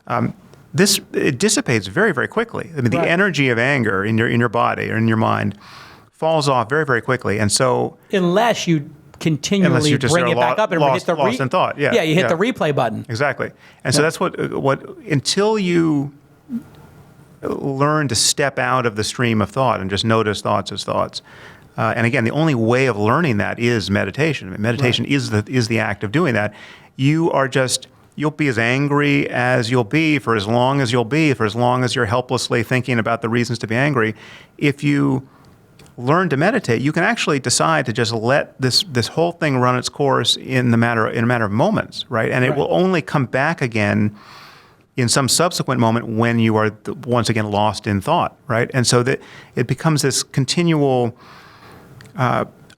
it dissipates very, very quickly. The energy of anger in your body or in your mind falls off very, very quickly. And so, unless you continually bring it back up and hit the lost in thought. Yeah, you hit the replay button. Exactly. And so that's what until you learn to step out of the stream of thought and just notice thoughts as thoughts. And again, the only way of learning that is meditation. Meditation is the act of doing that. You'll be as angry as you'll be for as long as you're helplessly thinking about the reasons to be angry. If you learn to meditate, you can actually decide to just let this whole thing run its course in a matter of moments, right? And it will only come back again in some subsequent moment when you are once again lost in thought, right? And so that it becomes this continual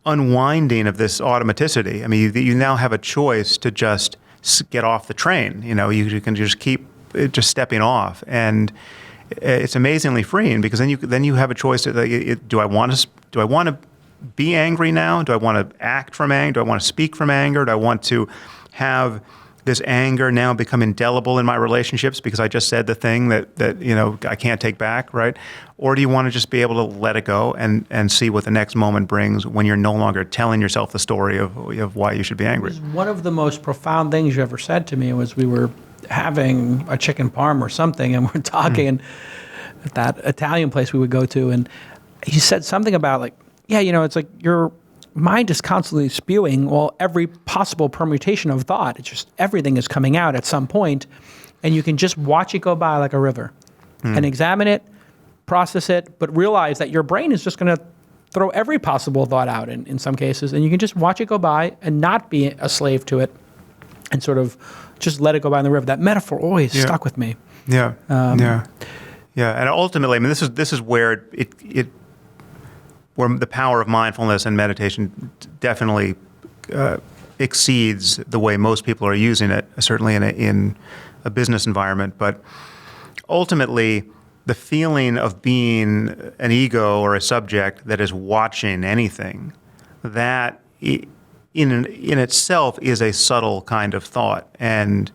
unwinding of this automaticity. You now have a choice to just get off the train. You can just keep just stepping off, and it's amazingly freeing because then you have a choice. Do I want to be angry now? Do I want to act from anger? Do I want to speak from anger? Do I want to have this anger now become indelible in my relationships because I just said the thing that I can't take back, right? Or do you want to just be able to let it go and see what the next moment brings when you're no longer telling yourself the story of why you should be angry? One of the most profound things you ever said to me was we were having a chicken parm or something, and we're talking at that Italian place we would go to, and you said something about like, it's like your mind is constantly spewing every possible permutation of thought. It's just everything is coming out at some point, and you can just watch it go by like a river and examine it, process it, but realize that your brain is just going to throw every possible thought out in some cases, and you can just watch it go by and not be a slave to it and sort of just let it go by in the river. That metaphor always stuck with me. Yeah. And ultimately, I mean, this is where where the power of mindfulness and meditation definitely exceeds the way most people are using it, certainly in a business environment. But ultimately, the feeling of being an ego or a subject that is watching anything, that in itself is a subtle kind of thought. And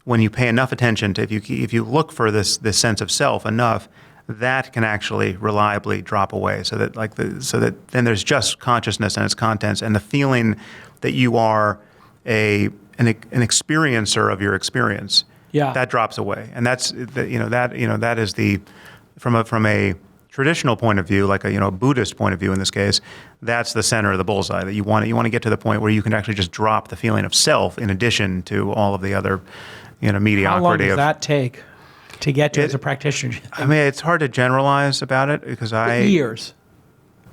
when you pay enough attention to, if you look for this sense of self enough, that can actually reliably drop away, so that then there's just consciousness and its contents, and the feeling that you are an experiencer of your experience. Yeah, that drops away, and that is the from a traditional point of view, like a Buddhist point of view in this case, that's the center of the bullseye. That you want to get to the point where you can actually just drop the feeling of self in addition to all of the other mediocrity. How long does that take to get to as a practitioner? I mean, it's hard to generalize about it because years.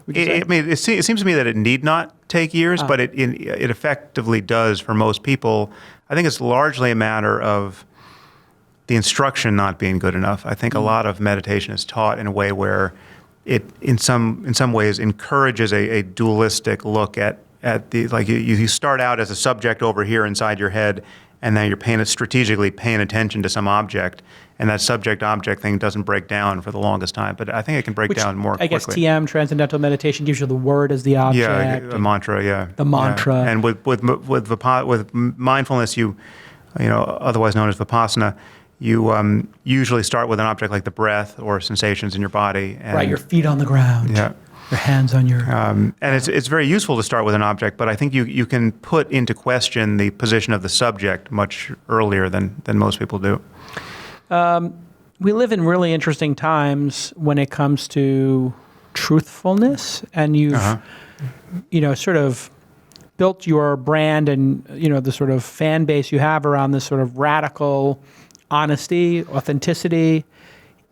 It seems to me that it need not take years, but it effectively does for most people. I think it's largely a matter of the instruction not being good enough. I think a lot of meditation is taught in a way where it, in some ways, encourages a dualistic look at the, like you start out as a subject over here inside your head, and then you're strategically paying attention to some object, and that subject-object thing doesn't break down for the longest time. But I think it can break down more quickly. I guess TM, Transcendental Meditation, gives you the word as the object. Yeah, a mantra, yeah. The mantra. Yeah. And with mindfulness, otherwise known as Vipassana, you usually start with an object like the breath or sensations in your body. And, right, your feet on the ground. Yeah. Your hands on your... and it's very useful to start with an object, but I think you can put into question the position of the subject much earlier than most people do. We live in really interesting times when it comes to truthfulness, and you've sort of built your brand and the sort of fan base you have around this sort of radical honesty, authenticity.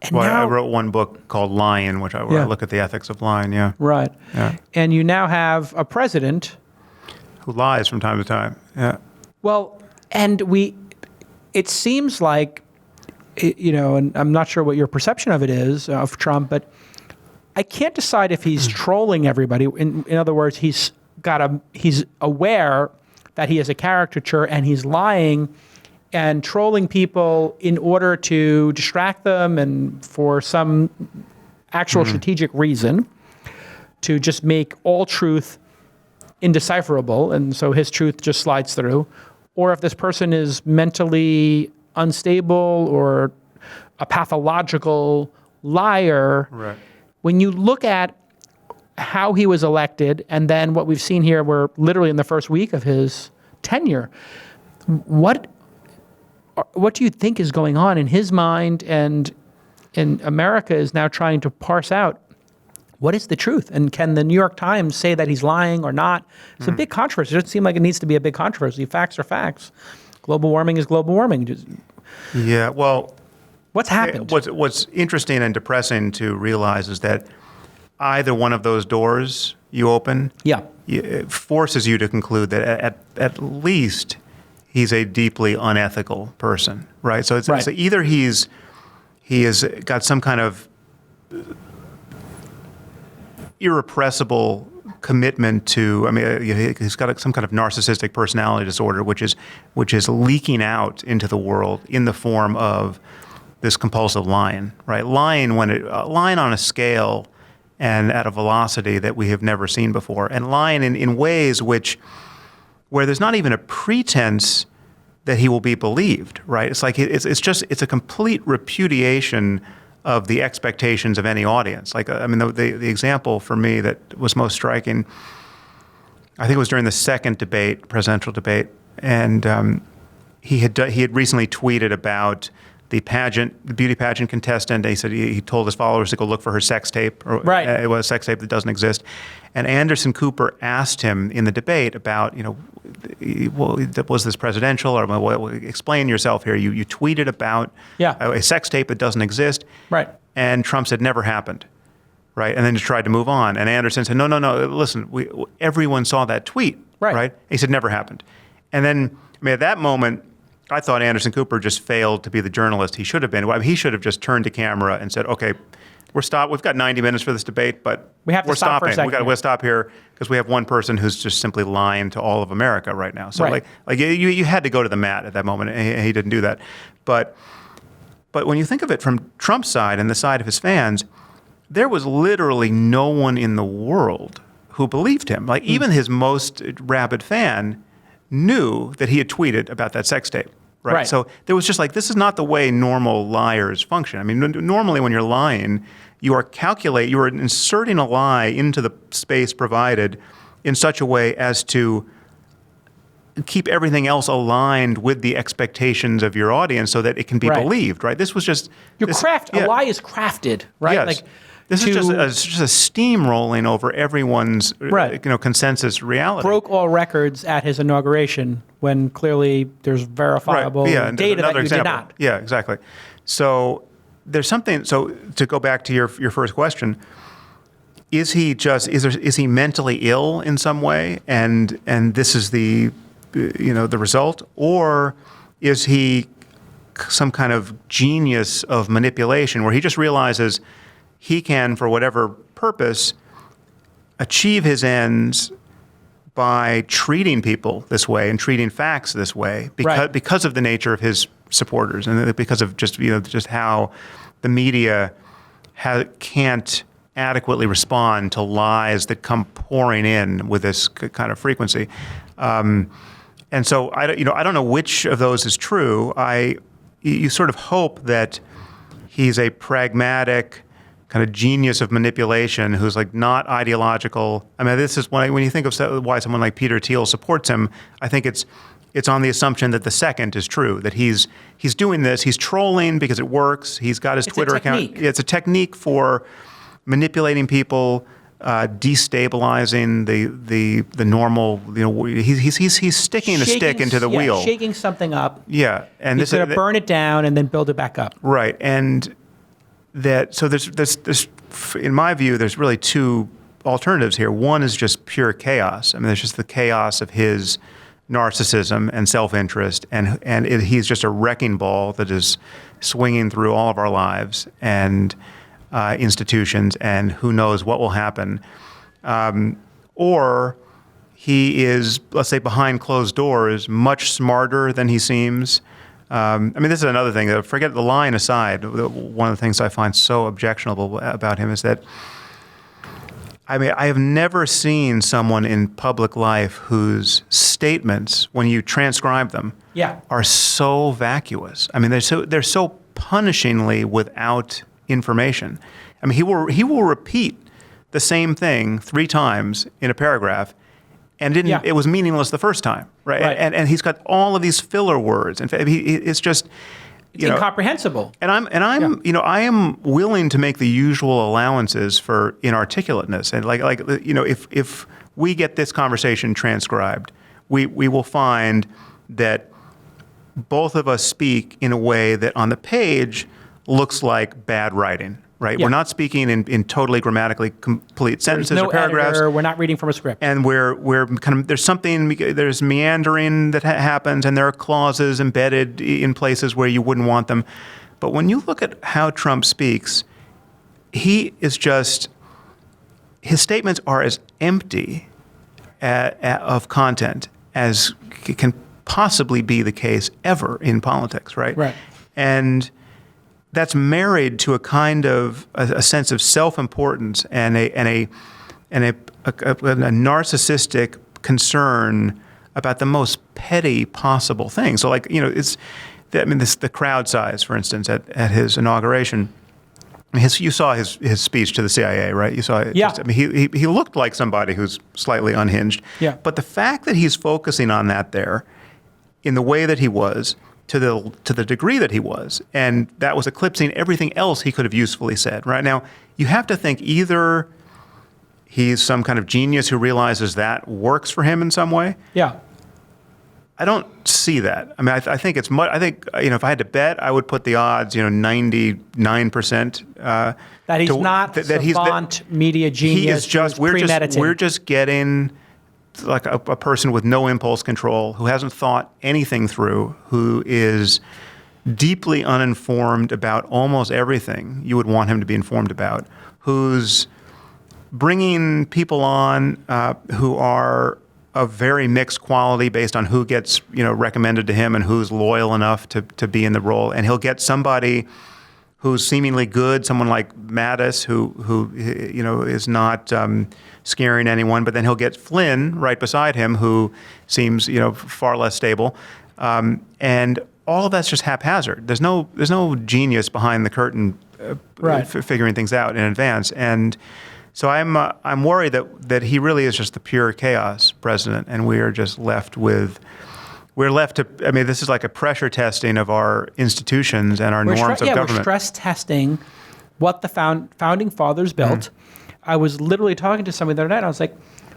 And I wrote one book called Lying, where I look at the ethics of lying. Yeah, right. Yeah. And you now have a president who lies from time to time. Yeah. Well, and it seems like, and I'm not sure what your perception of it is of Trump, but I can't decide if he's trolling everybody. In other words, he's aware that he is a caricature and he's lying and trolling people in order to distract them and for some actual strategic reason to just make all truth indecipherable, and so his truth just slides through. Or if this person is mentally unstable or a pathological liar. Right. When you look at how he was elected and then what we've seen here, we're literally in the first week of his tenure, what do you think is going on in his mind? And America is now trying to parse out what is the truth, and can the New York Times say that he's lying or not? It's a big controversy. It doesn't seem like it needs to be a big controversy. Facts are facts. Global warming is global warming. Yeah, well, what's happened? What's interesting and depressing to realize is that either one of those doors you open, it forces you to conclude that at least he's a deeply unethical person, right? So so either he has got some kind of irrepressible commitment to, he's got some kind of narcissistic personality disorder, which is leaking out into the world in the form of this compulsive lying, right? Lying on a scale and at a velocity that we have never seen before, and lying in ways where there's not even a pretense that he will be believed, right? It's like it's a complete repudiation of the expectations of any audience. Like, I mean, the example for me that was most striking, I think it was during the second debate, presidential debate, and he had recently tweeted about the beauty pageant contestant. He said he told his followers to go look for her sex tape. Right. It was a sex tape that doesn't exist. And Anderson Cooper asked him in the debate about, well, was this presidential? Or well, explain yourself here. You tweeted about a sex tape that doesn't exist. Right. And Trump said, never happened. Right. And then just tried to move on. And Anderson said, no, listen, everyone saw that tweet. Right. He said, never happened. And then, at that moment, I thought Anderson Cooper just failed to be the journalist he should have been. He should have just turned to camera and said, okay, we've got 90 minutes for this debate, but we're stopping. For a second. We'll stop here because we have one person who's just simply lying to all of America right now. So you had to go to the mat at that moment, and he didn't do that. But when you think of it from Trump's side and the side of his fans, there was literally no one in the world who believed him. Like even his most rabid fan knew that he had tweeted about that sex tape. Right. So there was just like, this is not the way normal liars function. I mean, normally when you're lying, you are inserting a lie into the space provided in such a way as to keep everything else aligned with the expectations of your audience so that it can be believed, right? This was just... A lie is crafted, right? Yes. Like, this is just a steamrolling over everyone's consensus reality. Broke all records at his inauguration when clearly there's verifiable data that you did not. Yeah, exactly. So there's something. So to go back to your first question, is he mentally ill in some way, and this is the result, or is he some kind of genius of manipulation where he just realizes he can, for whatever purpose, achieve his ends by treating people this way and treating facts this way because of the nature of his supporters and because of just how the media can't adequately respond to lies that come pouring in with this kind of frequency. And so I don't know which of those is true. You sort of hope that he's a pragmatic kind of genius of manipulation who's like not ideological. I mean, this is when you think of why someone like Peter Thiel supports him, I think it's on the assumption that the second is true, that he's doing this, he's trolling because it works, he's got his Twitter account. It's a technique for manipulating people, destabilizing the normal, he's sticking a stick into the wheel. Shaking something up. Yeah. And he's going to burn it down and then build it back up. Right. And so there's in my view, there's really two alternatives here. One is just pure chaos. I mean, there's just the chaos of his narcissism and self-interest, and he's just a wrecking ball that is swinging through all of our lives and institutions, and who knows what will happen. Or he is, let's say, behind closed doors, much smarter than he seems. I mean, this is another thing. Forget the lying aside. One of the things I find so objectionable about him is that, I mean, I have never seen someone in public life whose statements, when you transcribe them, are so vacuous. I mean, they're so punishingly without information. I mean, he will repeat the same thing 3 times in a paragraph, and it was meaningless the first time, right? And he's got all of these filler words, and it's just it's incomprehensible. And I am willing to make the usual allowances for inarticulateness, and if we get this conversation transcribed, we will find that both of us speak in a way that on the page looks like bad writing. Right, we're not speaking in totally grammatically complete sentences or paragraphs. Editor, we're not reading from a script, and we're kind of there's meandering that happens, and there are clauses embedded in places where you wouldn't want them. But when you look at how Trump speaks, his statements are as empty of content as can possibly be the case ever in politics. Right. And that's married to a kind of a sense of self-importance and a narcissistic concern about the most petty possible things. So like, the crowd size, for instance, at his inauguration. You saw his speech to the CIA, right? You saw it. Yeah. He looked like somebody who's slightly unhinged. Yeah. But the fact that he's focusing on that there, in the way that he was, to the degree that he was, and that was eclipsing everything else he could have usefully said. Right now, you have to think either he's some kind of genius who realizes that works for him in some way. Yeah. I don't see that. I mean, I think it's much. I think if I had to bet, I would put the odds, 99%. That he's not savant, media genius. He is just. We're just getting like a person with no impulse control, who hasn't thought anything through, who is deeply uninformed about almost everything you would want him to be informed about, who's bringing people on who are of very mixed quality based on who gets recommended to him and who's loyal enough to be in the role. And he'll get somebody who's seemingly good, someone like Mattis, who is not scaring anyone. But then he'll get Flynn right beside him, who seems far less stable. And all of that's just haphazard. There's no genius behind the curtain figuring things out in advance. And so I'm worried that he really is just the pure chaos president, and we are just left to. I mean, this is like a pressure testing of our institutions and our norms of government. We're stress testing what the founding fathers built. I was literally talking to somebody the other night, and I was like,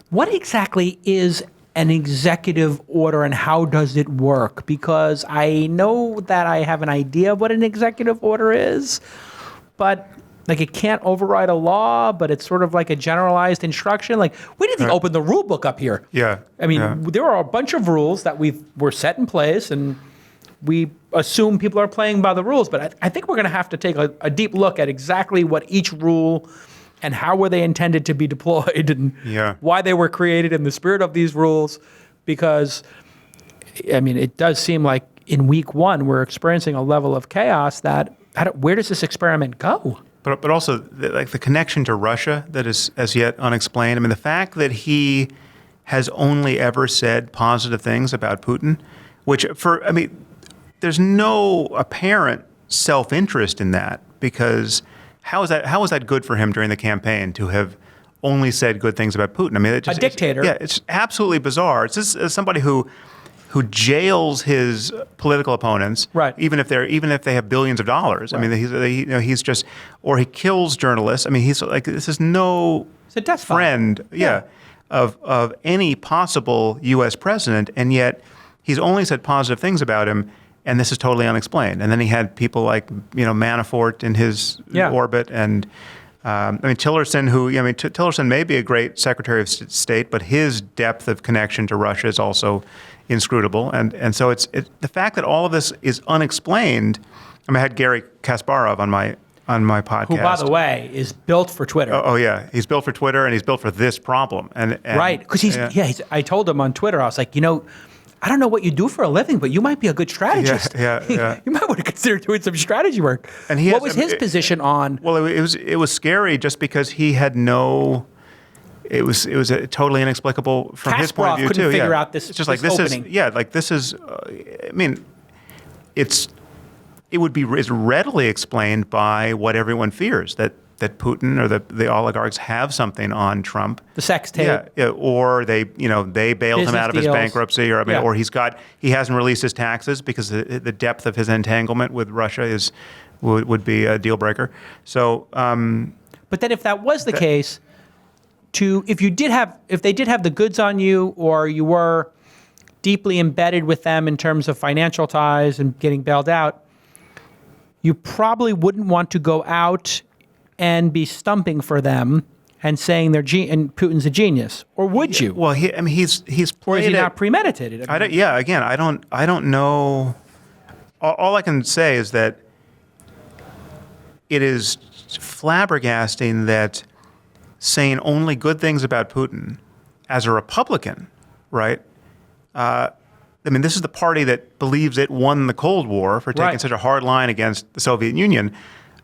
"What exactly is an executive order, and how does it work?" Because I know that I have an idea of what an executive order is, but like it can't override a law, but it's sort of like a generalized instruction. Like we didn't open the rule book up here. Yeah. I mean, there are a bunch of rules that were set in place, and we assume people are playing by the rules. But I think we're going to have to take a deep look at exactly what each rule and how were they intended to be deployed and why they were created in the spirit of these rules. Because, I mean, it does seem like in week one, we're experiencing a level of chaos that, where does this experiment go? But also, like the connection to Russia that is as yet unexplained. I mean, the fact that he has only ever said positive things about Putin, there's no apparent self-interest in that, because how is that good for him during the campaign to have only said good things about Putin? I mean, a dictator. It's absolutely bizarre. It's just as somebody who jails his political opponents, right? Even if they have billions of dollars. Right. I mean, he's just, or he kills journalists. I mean, he's like, this is no friend, of any possible U.S. president, and yet he's only said positive things about him, and this is totally unexplained. And then he had people like Manafort in his orbit, and Tillerson, Tillerson may be a great Secretary of State, but his depth of connection to Russia is also inscrutable, and so it's the fact that all of this is unexplained. I mean, I had Gary Kasparov on my podcast, who, by the way, is built for Twitter. Oh yeah, he's built for Twitter, and he's built for this problem. And right, because I told him on Twitter, I was like, I don't know what you do for a living, but you might be a good strategist. Yeah. You might want to consider doing some strategy work. And what was his position on? Well, it was scary just because he had no. It was totally inexplicable from his point of view couldn't too. Figure out this. It's just like this opening. I mean, it would be readily explained by what everyone fears, that Putin or the oligarchs have something on Trump. The sex tape. Yeah, or they bailed him out of his bankruptcy, or he hasn't released his taxes because the depth of his entanglement with Russia would be a deal breaker. So, but then if that was the case, if they did have the goods on you, or you were deeply embedded with them in terms of financial ties and getting bailed out, you probably wouldn't want to go out and be stumping for them and saying and Putin's a genius, or would you? Well, he's or is he not premeditated? I don't know. All I can say is that it is flabbergasting that saying only good things about Putin as a Republican, right? This is the party that believes it won the Cold War for taking such a hard line against the Soviet Union.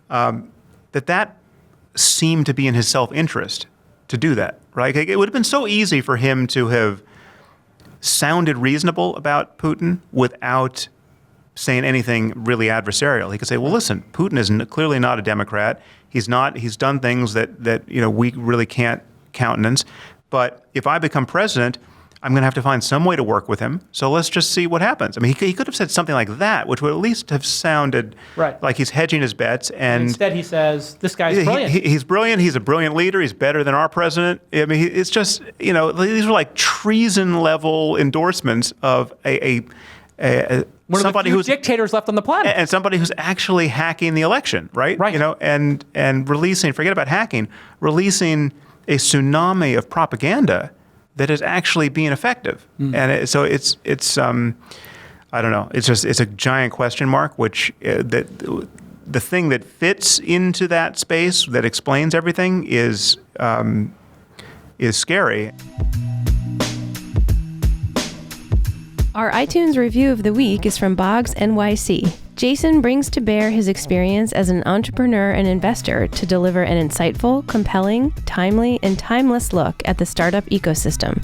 That seemed to be in his self-interest to do that, right? It would have been so easy for him to have sounded reasonable about Putin without saying anything really adversarial. He could say, well, listen, Putin is clearly not a Democrat. He's done things that we really can't countenance. But if I become president, I'm going to have to find some way to work with him. So let's just see what happens. I mean, he could have said something like that, which would at least have sounded like he's hedging his bets. And instead he says, this guy's brilliant. He's brilliant. He's a brilliant leader. He's better than our president. I mean, it's just, these are like treason-level endorsements of one somebody of the who's dictators left on the planet, and somebody who's actually hacking the election, right? Right. And releasing, forget about hacking, releasing a tsunami of propaganda that is actually being effective. And so it's I don't know. It's a giant question mark. Which the thing that fits into that space that explains everything is scary. Our iTunes review of the week is from Boggs NYC. Jason brings to bear his experience as an entrepreneur and investor to deliver an insightful, compelling, timely, and timeless look at the startup ecosystem.